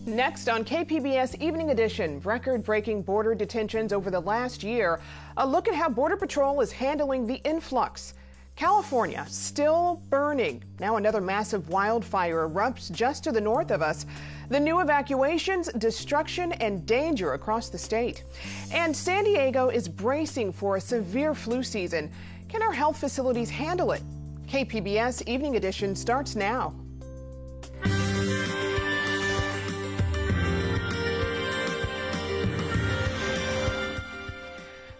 Next on KPBS Evening Edition, record-breaking border detentions over the last year. A look at how Border Patrol is handling the influx. California still burning. Now another massive wildfire erupts just to the north of us. The new evacuations, destruction, and danger across the state. And San Diego is bracing for a severe flu season. Can our health facilities handle it? KPBS Evening Edition starts now.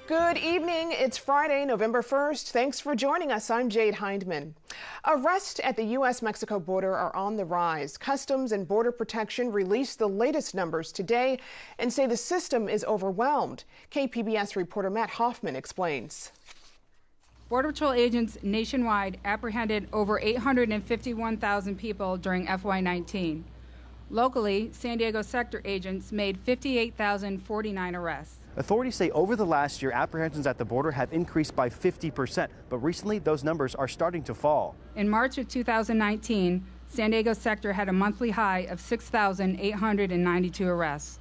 Good evening. It's Friday, November 1st. Thanks for joining us. I'm Jade Hindman. Arrests at the U.S.-Mexico border are on the rise. Customs and Border Protection released the latest numbers today and say the system is overwhelmed. KPBS reporter Matt Hoffman explains. Border Patrol agents nationwide apprehended over 851,000 people during FY19. Locally, San Diego sector agents made 58,049 arrests. Authorities say over the last year, apprehensions at the border have increased by 50%, but recently those numbers are starting to fall. In March of 2019, San Diego sector had a monthly high of 6,892 arrests,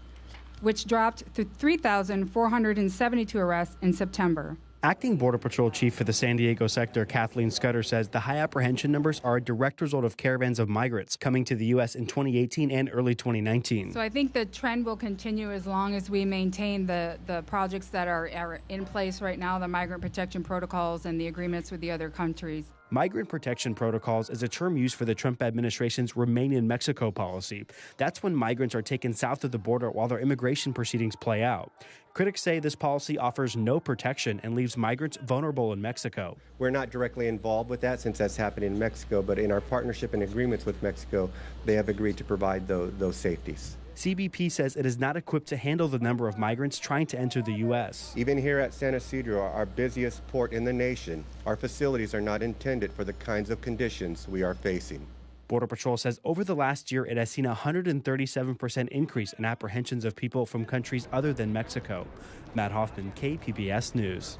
which dropped to 3,472 arrests in September. Acting Border Patrol Chief for the San Diego sector, Kathleen Scudder, says the high apprehension numbers are a direct result of caravans of migrants coming to the U.S. in 2018 and early 2019. So I think the trend will continue as long as we maintain the projects that are in place right now, the migrant protection protocols and the agreements with the other countries. Migrant protection protocols is a term used for the Trump administration's Remain in Mexico policy. That's when migrants are taken south of the border while their immigration proceedings play out. Critics say this policy offers no protection and leaves migrants vulnerable in Mexico. We're not directly involved with that since that's happening in Mexico, but in our partnership and agreements with Mexico, they have agreed to provide those safeties. CBP says it is not equipped to handle the number of migrants trying to enter the U.S. Even here at San Ysidro, our busiest port in the nation, our facilities are not intended for the kinds of conditions we are facing. Border Patrol says over the last year, it has seen a 137% increase in apprehensions of people from countries other than Mexico. Matt Hoffman, KPBS News.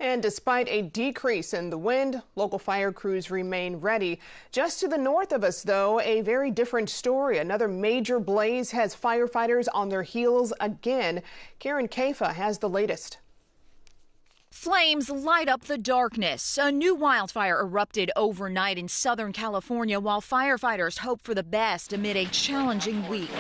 And despite a decrease in the wind, local fire crews remain ready. Just to the north of us, though, a very different story. Another major blaze has firefighters on their heels again. Karen Kafa has the latest. Flames light up the darkness. A new wildfire erupted overnight in Southern California while firefighters hope for the best amid a challenging week.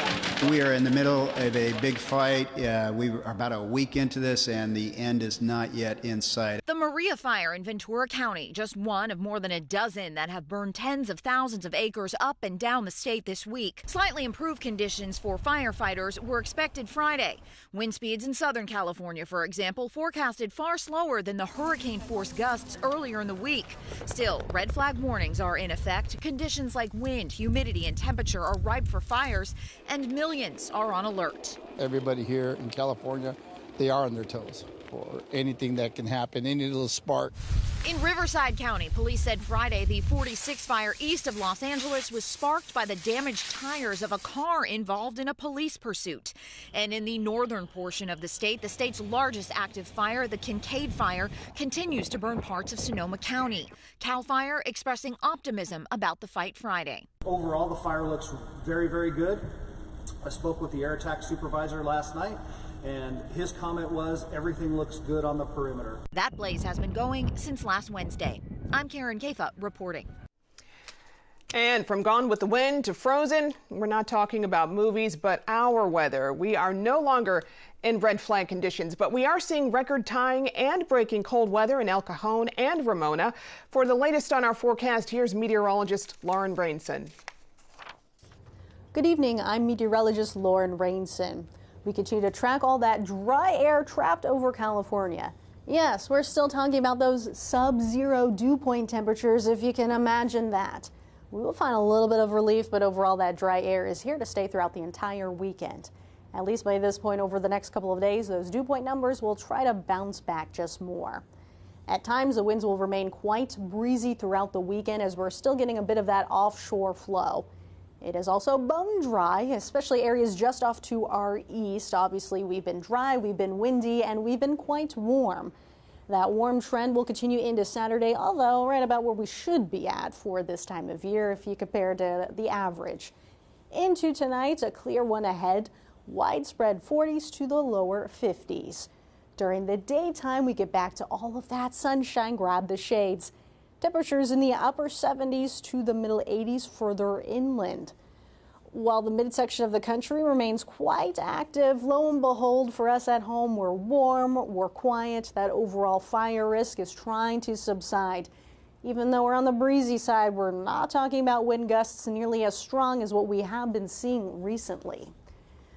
We are in the middle of a big fight. We are about a week into this, and the end is not yet in sight. The Maria fire in Ventura County, just one of more than a dozen that have burned tens of thousands of acres up and down the state this week. Slightly improved conditions for firefighters were expected Friday. Wind speeds in Southern California, for example, forecasted far slower than the hurricane-force gusts earlier in the week. Still, red flag warnings are in effect. Conditions like wind, humidity, and temperature are ripe for fires, and millions are on alert. Everybody here in California, they are on their toes for anything that can happen, any little spark. In Riverside County, police said Friday the 46 fire east of Los Angeles was sparked by the damaged tires of a car involved in a police pursuit. And in the northern portion of the state's largest active fire, the Kincaid Fire, continues to burn parts of Sonoma County. CAL FIRE expressing optimism about the fight Friday. Overall, the fire looks very, very good. I spoke with the air attack supervisor last night, and his comment was everything looks good on the perimeter. That blaze has been going since last Wednesday. I'm Karen Kafa reporting. And from Gone with the Wind to Frozen, we're not talking about movies, but our weather. We are no longer in red flag conditions, but we are seeing record-tying and breaking cold weather in El Cajon and Ramona. For the latest on our forecast, here's meteorologist Lauren Rainson. Good evening, I'm meteorologist Lauren Rainson. We continue to track all that dry air trapped over California. Yes, we're still talking about those sub-zero dew point temperatures, if you can imagine that. We will find a little bit of relief, but overall that dry air is here to stay throughout the entire weekend. At least by this point over the next couple of days, those dew point numbers will try to bounce back just more. At times, the winds will remain quite breezy throughout the weekend as we're still getting a bit of that offshore flow. It is also bone dry, especially areas just off to our east. Obviously, we've been dry, we've been windy, and we've been quite warm. That warm trend will continue into Saturday, although right about where we should be at for this time of year if you compare to the average. Into tonight, a clear one ahead, widespread 40s to the lower 50s. During the daytime, we get back to all of that sunshine. Grab the shades. Temperatures in the upper 70s to the middle 80s further inland. While the midsection of the country remains quite active, lo and behold, for us at home, we're warm, we're quiet. That overall fire risk is trying to subside. Even though we're on the breezy side, we're not talking about wind gusts nearly as strong as what we have been seeing recently.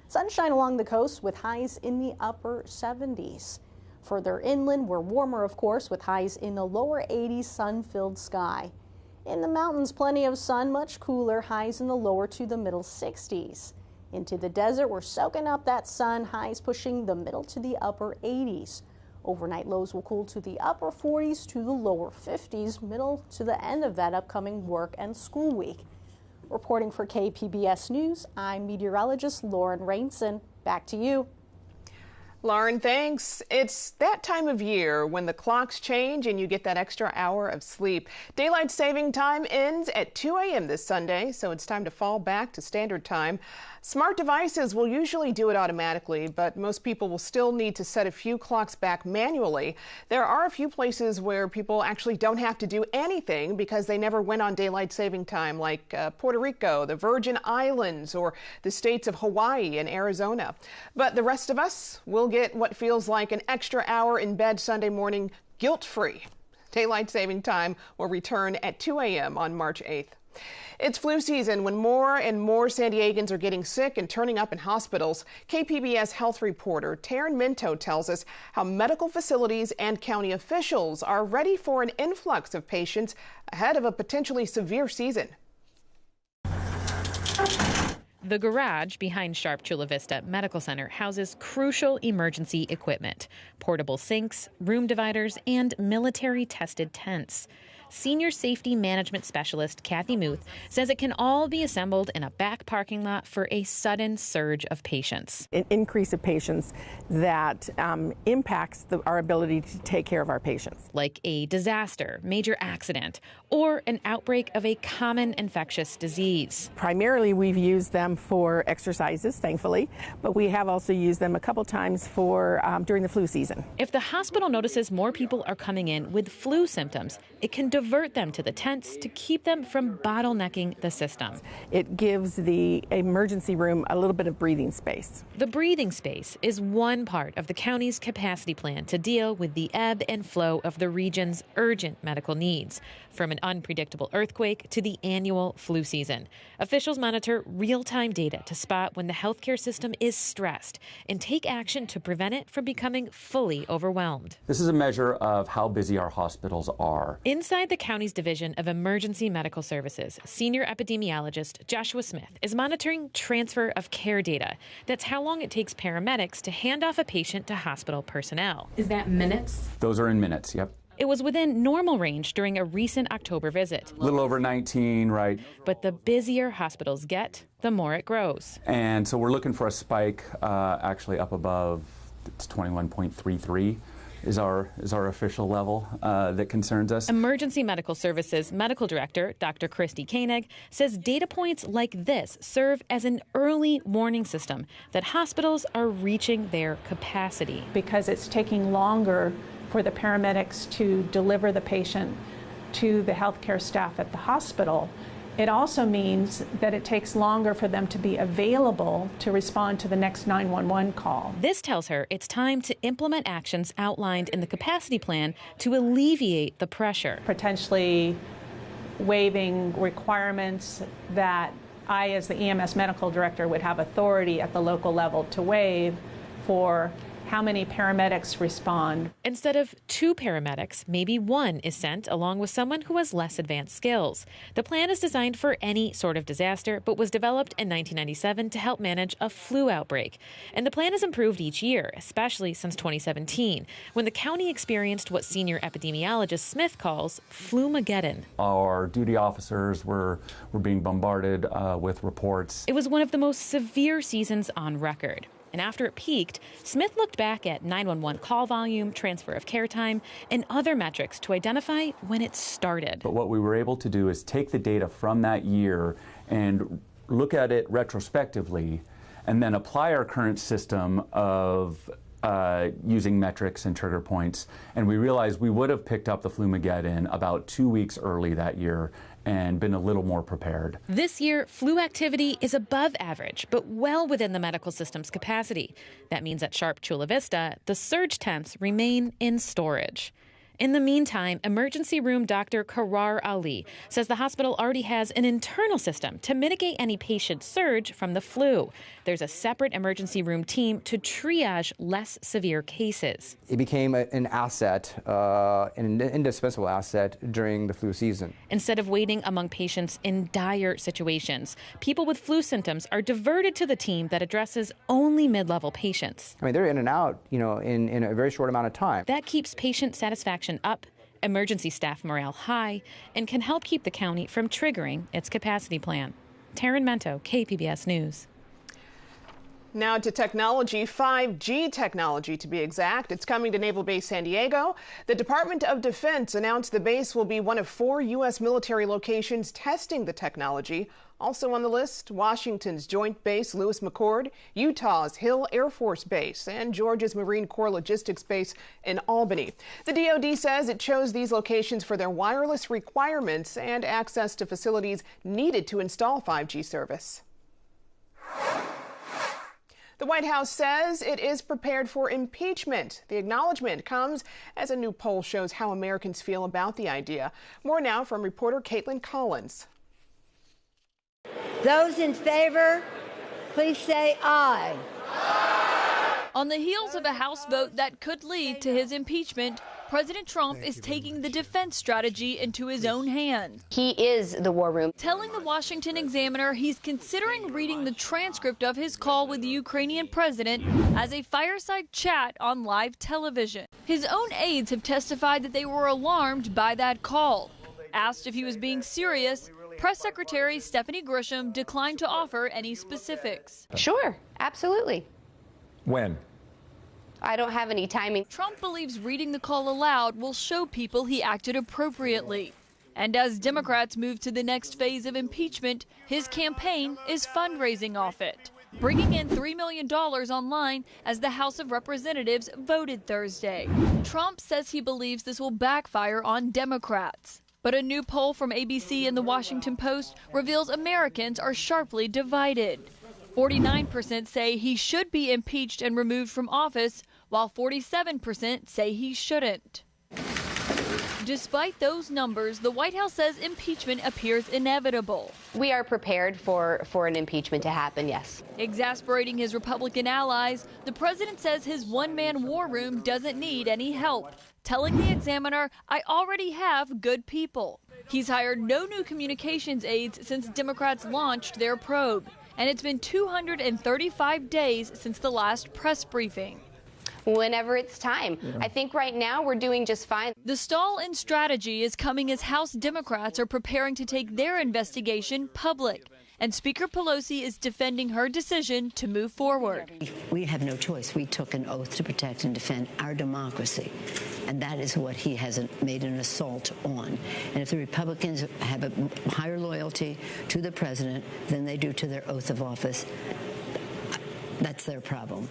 Sunshine along the coast with highs in the upper 70s. Further inland, we're warmer, of course, with highs in the lower 80s, sun-filled sky. In the mountains, plenty of sun, much cooler, highs in the lower to the middle 60s. Into the desert, we're soaking up that sun, highs pushing the middle to the upper 80s. Overnight lows will cool to the upper 40s to the lower 50s, middle to the end of that upcoming work and school week. Reporting for KPBS News, I'm meteorologist Lauren Rainson. Back to you. Lauren, thanks. It's that time of year when the clocks change and you get that extra hour of sleep. Daylight saving time ends at 2 a.m. this Sunday, so it's time to fall back to standard time. Smart devices will usually do it automatically, but most people will still need to set a few clocks back manually. There are a few places where people actually don't have to do anything because they never went on daylight saving time, like Puerto Rico, the Virgin Islands, or the states of Hawaii and Arizona. But the rest of us will get what feels like an extra hour in bed Sunday morning guilt-free. Daylight saving time will return at 2 a.m. on March 8th. It's flu season when more and more San Diegans are getting sick and turning up in hospitals. KPBS health reporter Taryn Minto tells us how medical facilities and county officials are ready for an influx of patients ahead of a potentially severe season. The garage behind Sharp Chula Vista Medical Center houses crucial emergency equipment, portable sinks, room dividers, and military-tested tents. Senior Safety Management Specialist Kathy Muth says it can all be assembled in a back parking lot for a sudden surge of patients. An increase of patients that impacts our ability to take care of our patients. Like a disaster, major accident, or an outbreak of a common infectious disease. Primarily, we've used them for exercises, thankfully, but we have also used them a couple times for during the flu season. If the hospital notices more people are coming in with flu symptoms, it can divert them to the tents to keep them from bottlenecking the system. It gives the emergency room a little bit of breathing space. The breathing space is one part of the county's capacity plan to deal with the ebb and flow of the region's urgent medical needs, from an unpredictable earthquake to the annual flu season. Officials monitor real-time data to spot when the healthcare system is stressed and take action to prevent it from becoming fully overwhelmed. This is a measure of how busy our hospitals are. Inside the county's Division of Emergency Medical Services, senior epidemiologist Joshua Smith is monitoring transfer of care data. That's how long it takes paramedics to hand off a patient to hospital personnel. Is that minutes? Those are in minutes, yep. It was within normal range during a recent October visit. A little over 19, right? But the busier hospitals get, the more it grows. And so we're looking for a spike actually up above, it's 21.33. Is our official level that concerns us. Emergency Medical Services Medical Director Dr. Christy Koenig says data points like this serve as an early warning system that hospitals are reaching their capacity. Because it's taking longer for the paramedics to deliver the patient to the healthcare staff at the hospital, it also means that it takes longer for them to be available to respond to the next 911 call. This tells her it's time to implement actions outlined in the capacity plan to alleviate the pressure. Potentially waiving requirements that I, as the EMS medical director, would have authority at the local level to waive for how many paramedics respond. Instead of 2 paramedics, maybe 1 is sent along with someone who has less advanced skills. The plan is designed for any sort of disaster, but was developed in 1997 to help manage a flu outbreak. And the plan has improved each year, especially since 2017, when the county experienced what senior epidemiologist Smith calls Flumageddon. Our duty officers were being bombarded with reports. It was one of the most severe seasons on record. And after it peaked, Smith looked back at 911 call volume, transfer of care time, and other metrics to identify when it started. But what we were able to do is take the data from that year and look at it retrospectively, and then apply our current system of using metrics and trigger points, and we realized we would have picked up the Flumageddon about 2 weeks early that year and been a little more prepared. This year, flu activity is above average, but well within the medical system's capacity. That means at Sharp Chula Vista, the surge tents remain in storage. In the meantime, emergency room Dr. Karar Ali says the hospital already has an internal system to mitigate any patient surge from the flu. There's a separate emergency room team to triage less severe cases. It became an asset, an indispensable asset during the flu season. Instead of waiting among patients in dire situations, people with flu symptoms are diverted to the team that addresses only mid-level patients. I mean, they're in and out, in a very short amount of time. That keeps patient satisfaction up, emergency staff morale high, and can help keep the county from triggering its capacity plan. Taryn Mento, KPBS News. Now to technology, 5G technology to be exact. It's coming to Naval Base San Diego. The Department of Defense announced the base will be one of 4 U.S. military locations testing the technology. Also on the list, Washington's Joint Base Lewis McChord, Utah's Hill Air Force Base, and Georgia's Marine Corps Logistics Base in Albany. The DoD says it chose these locations for their wireless requirements and access to facilities needed to install 5G service. The White House says it is prepared for impeachment. The acknowledgement comes as a new poll shows how Americans feel about the idea. More now from reporter Caitlin Collins. Those in favor, please say aye. On the heels of a House vote that could lead to his impeachment, President Trump is taking the defense strategy into his own hands. He is the war room. Telling the Washington Examiner he's considering reading the transcript of his call with the Ukrainian president as a fireside chat on live television. His own aides have testified that they were alarmed by that call. Asked if he was being serious, Press Secretary Stephanie Grisham declined to offer any specifics. Sure, absolutely. When? I don't have any timing. Trump believes reading the call aloud will show people he acted appropriately. And as Democrats move to the next phase of impeachment, his campaign is fundraising off it, bringing in $3 million online as the House of Representatives voted Thursday. Trump says he believes this will backfire on Democrats. But a new poll from ABC and the Washington Post reveals Americans are sharply divided. 49% say he should be impeached and removed from office, while 47% say he shouldn't. Despite those numbers, the White House says impeachment appears inevitable. We are prepared for an impeachment to happen, yes. Exasperating his Republican allies, the president says his one-man war room doesn't need any help, telling the Examiner, "I already have good people." He's hired no new communications aides since Democrats launched their probe, and it's been 235 days since the last press briefing. Whenever it's time. I think right now we're doing just fine. The stall in strategy is coming as House Democrats are preparing to take their investigation public. And Speaker Pelosi is defending her decision to move forward. We have no choice. We took an oath to protect and defend our democracy. And that is what he has made an assault on. And if the Republicans have a higher loyalty to the president than they do to their oath of office, that's their problem.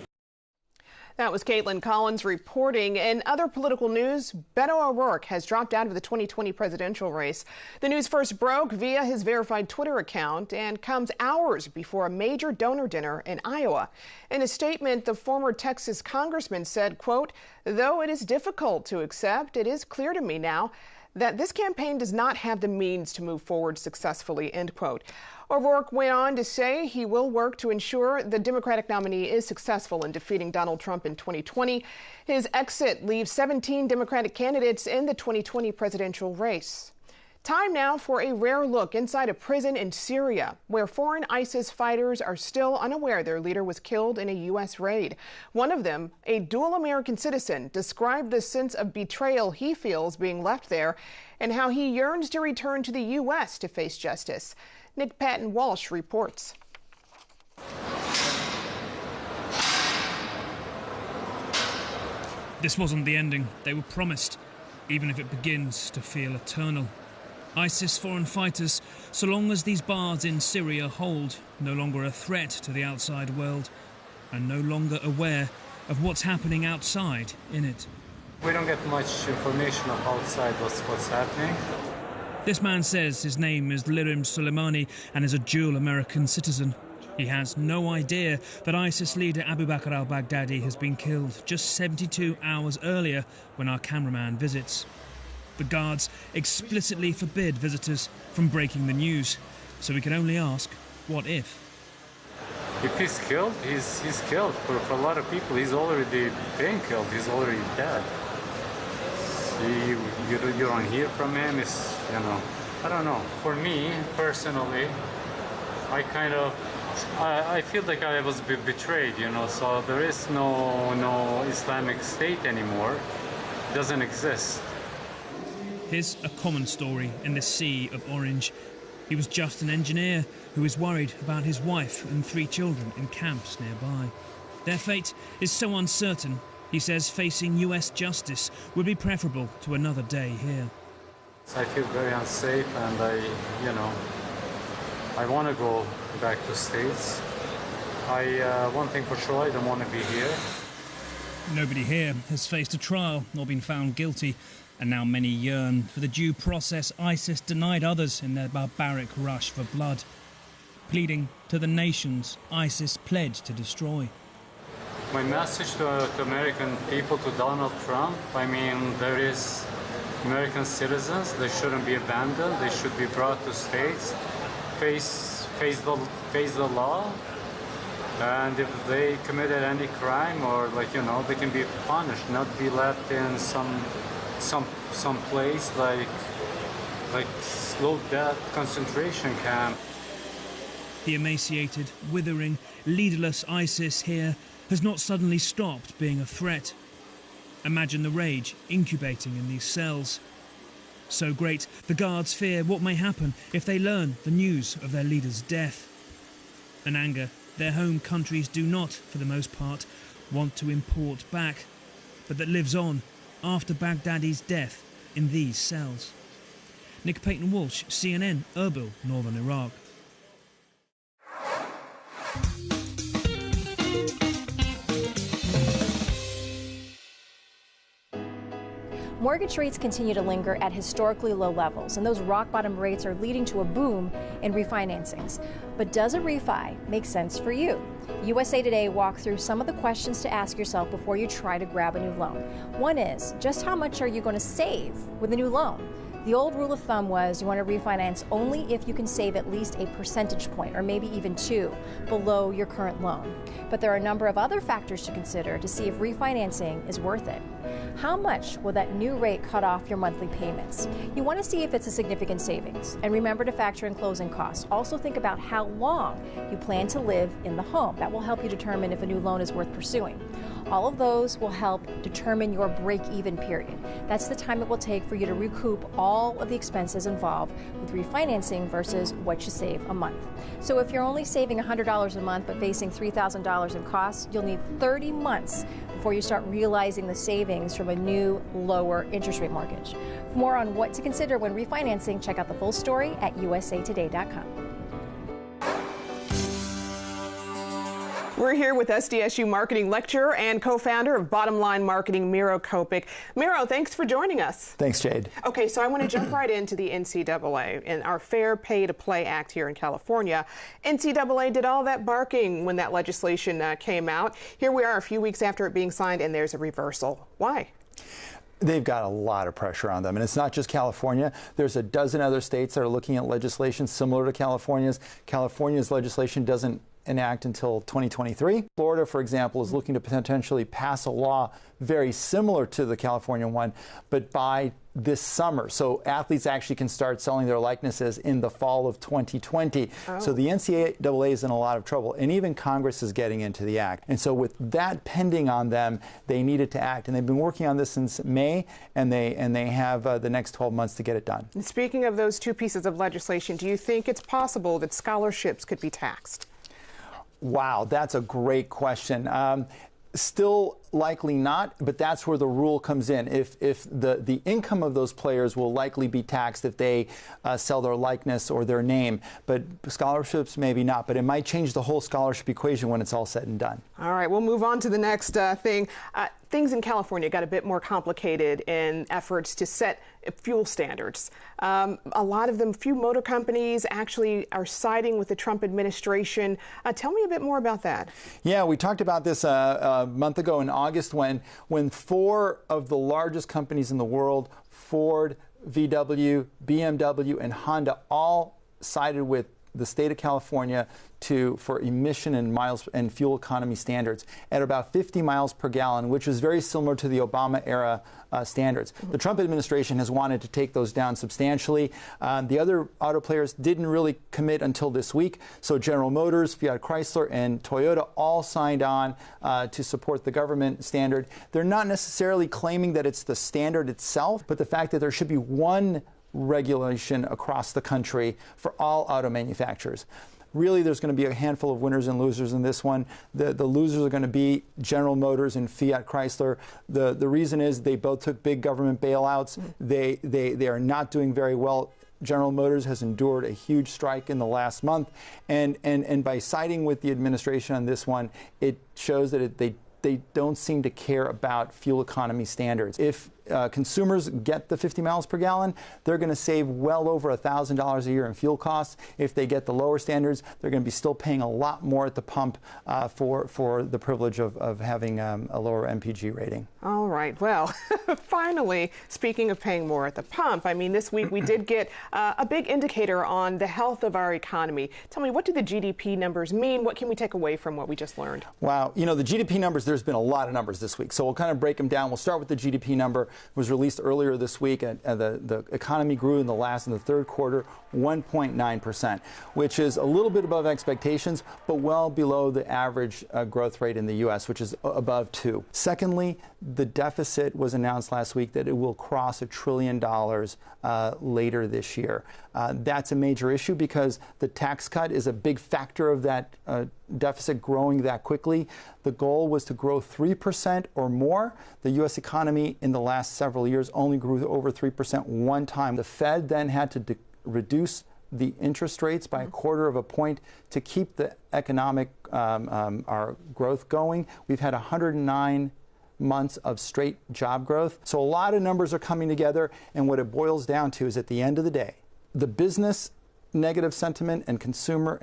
That was Caitlin Collins reporting. In other political news, Beto O'Rourke has dropped out of the 2020 presidential race. The news first broke via his verified Twitter account and comes hours before a major donor dinner in Iowa. In a statement, the former Texas congressman said, quote, "Though it is difficult to accept, it is clear to me now that this campaign does not have the means to move forward successfully," end quote. O'Rourke went on to say he will work to ensure the Democratic nominee is successful in defeating Donald Trump in 2020. His exit leaves 17 Democratic candidates in the 2020 presidential race. Time now for a rare look inside a prison in Syria, where foreign ISIS fighters are still unaware their leader was killed in a U.S. raid. One of them, a dual American citizen, described the sense of betrayal he feels being left there and how he yearns to return to the U.S. to face justice. Nick Patton-Walsh reports. This wasn't the ending they were promised, even if it begins to feel eternal. ISIS foreign fighters, so long as these bars in Syria hold, no longer a threat to the outside world, and no longer aware of what's happening outside in it. We don't get much information of outside what's happening. This man says his name is Lirim Soleimani and is a dual American citizen. He has no idea that ISIS leader Abu Bakr al-Baghdadi has been killed just 72 hours earlier when our cameraman visits. The guards explicitly forbid visitors from breaking the news, so we can only ask, what if? If he's killed, he's killed. For a lot of people, he's already been killed. He's already dead. You don't hear from him. It's, I don't know. For me, personally, I feel like I was betrayed, so there is no Islamic State anymore. It doesn't exist. Here's a common story in the sea of orange. He was just an engineer who is worried about his wife and 3 children in camps nearby. Their fate is so uncertain, he says facing US justice would be preferable to another day here. I feel very unsafe, and I want to go back to States. One thing for sure, I don't want to be here. Nobody here has faced a trial or been found guilty, and now many yearn for the due process ISIS denied others in their barbaric rush for blood, pleading to the nations ISIS pledged to destroy. My message to American people, to Donald Trump, there is American citizens, they shouldn't be abandoned, they should be brought to states, face the law, and if they committed any crime or they can be punished, not be left in some place like slow death concentration camp. The emaciated, withering, leaderless ISIS here has not suddenly stopped being a threat. Imagine the rage incubating in these cells. So great, the guards fear what may happen if they learn the news of their leader's death. An anger their home countries do not, for the most part, want to import back, but that lives on after Baghdadi's death in these cells. Nick Payton-Walsh, CNN, Erbil, Northern Iraq. Mortgage rates continue to linger at historically low levels, and those rock-bottom rates are leading to a boom in refinancings. But does a refi make sense for you? USA Today walked through some of the questions to ask yourself before you try to grab a new loan. One is, just how much are you going to save with a new loan? The old rule of thumb was you want to refinance only if you can save at least a percentage point, or maybe even 2, below your current loan. But there are a number of other factors to consider to see if refinancing is worth it. How much will that new rate cut off your monthly payments? You want to see if it's a significant savings. And remember to factor in closing costs. Also think about how long you plan to live in the home. That will help you determine if a new loan is worth pursuing. All of those will help determine your break-even period. That's the time it will take for you to recoup all of the expenses involved with refinancing versus what you save a month. So if you're only saving $100 a month but facing $3,000 in costs, you'll need 30 months before you start realizing the savings from a new, lower interest rate mortgage. For more on what to consider when refinancing, check out the full story at usatoday.com. We're here with SDSU marketing lecturer and co-founder of Bottom Line Marketing, Miro Kopik. Miro, thanks for joining us. Thanks, Jade. Okay, so I want to jump right into the NCAA and our Fair Pay to Play Act here in California. NCAA did all that barking when that legislation came out. Here we are a few weeks after it being signed, and there's a reversal. Why? They've got a lot of pressure on them, and it's not just California. There's a dozen other states that are looking at legislation similar to California's. California's legislation doesn't enact until 2023. Florida, for example, is looking to potentially pass a law very similar to the California one, but by this summer. So athletes actually can start selling their likenesses in the fall of 2020. Oh. So the NCAA is in a lot of trouble, and even Congress is getting into the act. And so with that pending on them, they needed to act. And they've been working on this since May, and they have the next 12 months to get it done. And speaking of those two pieces of legislation, do you think it's possible that scholarships could be taxed? Wow, that's a great question. Still likely not, but that's where the rule comes in. If the income of those players will likely be taxed if they sell their likeness or their name, but scholarships maybe not. But it might change the whole scholarship equation when it's all said and done. All right, we'll move on to the next thing. Things in California got a bit more complicated in efforts to set fuel standards. A lot of them, few motor companies actually are siding with the Trump administration. Tell me a bit more about that. Yeah, we talked about this a month ago in August when 4 of the largest companies in the world, Ford, VW, BMW, and Honda, all sided with the state of California for emission and miles and fuel economy standards at about 50 miles per gallon, which is very similar to the Obama era standards. The Trump administration has wanted to take those down substantially. The other auto players didn't really commit until this week. So General Motors, Fiat Chrysler, and Toyota all signed on to support the government standard. They're not necessarily claiming that it's the standard itself, but the fact that there should be one regulation across the country for all auto manufacturers. Really, there's going to be a handful of winners and losers in this one. The losers are going to be General Motors and Fiat Chrysler. The reason is they both took big government bailouts. They are not doing very well. General Motors has endured a huge strike in the last month, and by siding with the administration on this one, it shows that they don't seem to care about fuel economy standards. If consumers get the 50 miles per gallon, they're going to save well over $1,000 a year in fuel costs. If they get the lower standards, they're going to be still paying a lot more at the pump for the privilege of having a lower MPG rating. All right. Well, finally, speaking of paying more at the pump, I mean, this week we did get a big indicator on the health of our economy. Tell me, what do the GDP numbers mean? What can we take away from what we just learned? Wow. You know, the GDP numbers, there's been a lot of numbers this week. So we'll kind of break them down. We'll start with the GDP number. It was released earlier this week. The economy grew in the third quarter 1.9%, which is a little bit above expectations, but well below the average growth rate in the U.S., which is above 2. Secondly, the deficit was announced last week that it will cross $1 trillion later this year. That's a major issue because the tax cut is a big factor of that deficit growing that quickly. The goal was to grow 3% or more. The U.S. economy in the last several years only grew over 3% one time. The Fed then had to reduce the interest rates by 1/4 point to keep the economic our growth going. We've had 109 months of straight job growth. So a lot of numbers are coming together, and what it boils down to is at the end of the day, the business negative sentiment and consumer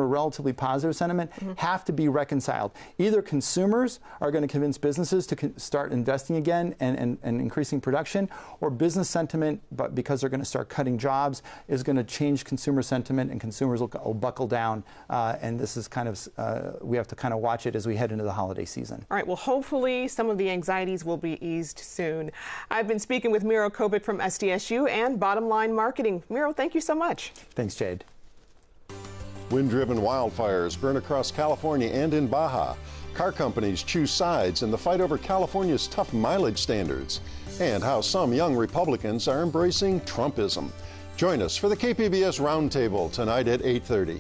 relatively positive sentiment have to be reconciled. Either consumers are going to convince businesses to start investing again and increasing production, or business sentiment, but because they're going to start cutting jobs, is going to change consumer sentiment and consumers will buckle down. And this is kind of, we have to kind of watch it as we head into the holiday season. All right, well, hopefully some of the anxieties will be eased soon. I've been speaking with Miro Kobik from SDSU and Bottom Line Marketing. Miro, thank you so much. Thanks, Jade. Wind-driven wildfires burn across California and in Baja. Car companies choose sides in the fight over California's tough mileage standards, and how some young Republicans are embracing Trumpism. Join us for the KPBS Roundtable tonight at 8:30.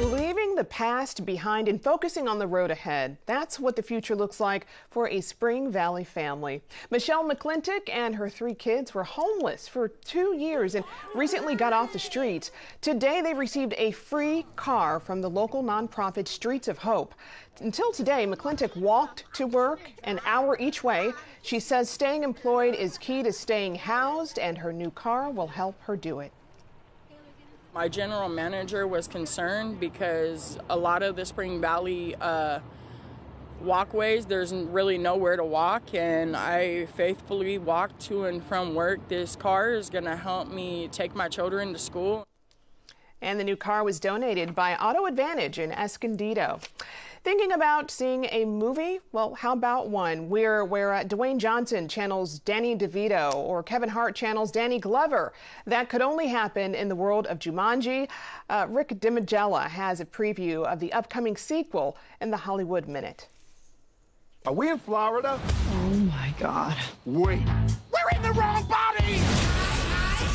Leaving the past behind and focusing on the road ahead. That's what the future looks like for a Spring Valley family. Michelle McClintock and her 3 kids were homeless for 2 years and recently got off the streets. Today, they received a free car from the local nonprofit Streets of Hope. Until today, McClintock walked to work an hour each way. She says staying employed is key to staying housed, and her new car will help her do it. My general manager was concerned because a lot of the Spring Valley walkways, there's really nowhere to walk, and I faithfully walk to and from work. This car is going to help me take my children to school. And the new car was donated by Auto Advantage in Escondido. Thinking about seeing a movie? Well, how about one where Dwayne Johnson channels Danny DeVito or Kevin Hart channels Danny Glover? That could only happen in the world of Jumanji. Rick DiMagella has a preview of the upcoming sequel in the Hollywood Minute. Are we in Florida? Oh my God. Wait, we're in the wrong body!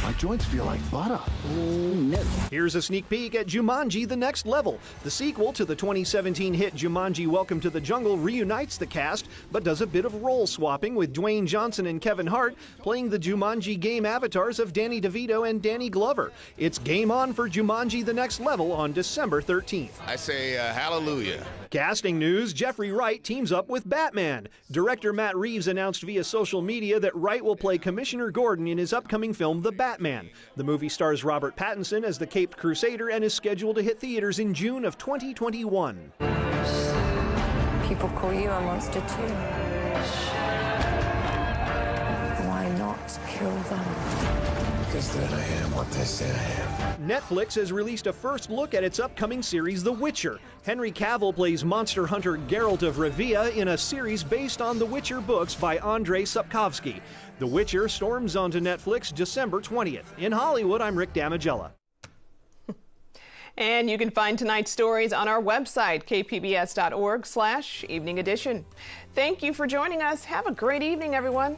My joints feel like butter. No. Here's a sneak peek at Jumanji: The Next Level. The sequel to the 2017 hit Jumanji: Welcome to the Jungle reunites the cast, but does a bit of role swapping with Dwayne Johnson and Kevin Hart playing the Jumanji game avatars of Danny DeVito and Danny Glover. It's game on for Jumanji: The Next Level on December 13th. I say hallelujah. Casting news, Jeffrey Wright teams up with Batman. Director Matt Reeves announced via social media that Wright will play Commissioner Gordon in his upcoming film, The Batman. The movie stars Robert Pattinson as the Caped Crusader and is scheduled to hit theaters in June of 2021. People call you a monster too. Why not kill them? Because then I am what they say I am. Netflix has released a first look at its upcoming series, The Witcher. Henry Cavill plays monster hunter Geralt of Rivia in a series based on The Witcher books by Andrei Sapkowski. The Witcher storms onto Netflix December 20th. In Hollywood, I'm Rick Damigella. And you can find tonight's stories on our website, kpbs.org/evening edition. Thank you for joining us. Have a great evening, everyone.